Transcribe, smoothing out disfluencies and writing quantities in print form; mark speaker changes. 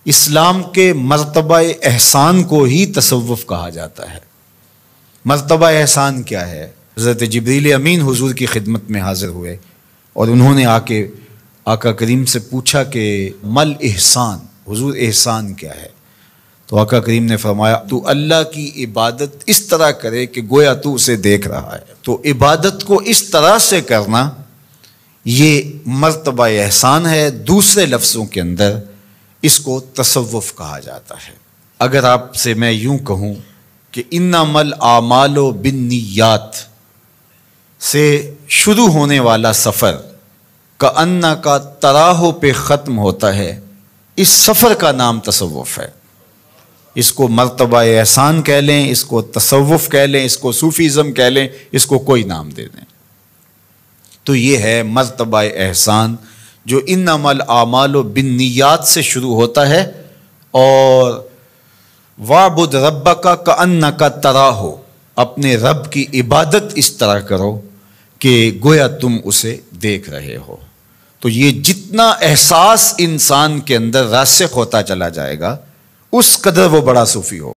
Speaker 1: اسلام کے مرتبہ احسان کو ہی تصوف کہا جاتا ہے۔ مرتبہ احسان کیا ہے؟ حضرت جبریل امین حضور کی خدمت میں حاضر ہوئے اور انہوں نے آ کے آقا کریم سے پوچھا کہ مل احسان، حضور احسان کیا ہے؟ تو آقا کریم نے فرمایا تو اللہ کی عبادت اس طرح کرے کہ گویا تو اسے دیکھ رہا ہے۔ تو عبادت کو اس طرح سے کرنا یہ مرتبہ احسان ہے۔ دوسرے لفظوں کے اندر اس کو تصوف کہا جاتا ہے۔ اگر آپ سے میں یوں کہوں کہ انما الاعمال بالنیات سے شروع ہونے والا سفر کأنک تراہ پہ ختم ہوتا ہے، اس سفر کا نام تصوف ہے۔ اس کو مرتبہ احسان کہہ لیں، اس کو تصوف کہہ لیں، اس کو صوفیزم کہہ لیں، اس کو کوئی نام دے دیں، تو یہ ہے مرتبہ احسان جو انما الاعمال بالنیات سے شروع ہوتا ہے۔ اور وَاعْبُدْ رَبَّكَ كَأَنَّكَ تَرَاهُ، اپنے رب کی عبادت اس طرح کرو کہ گویا تم اسے دیکھ رہے ہو۔ تو یہ جتنا احساس انسان کے اندر راسخ ہوتا چلا جائے گا اس قدر وہ بڑا صوفی ہو۔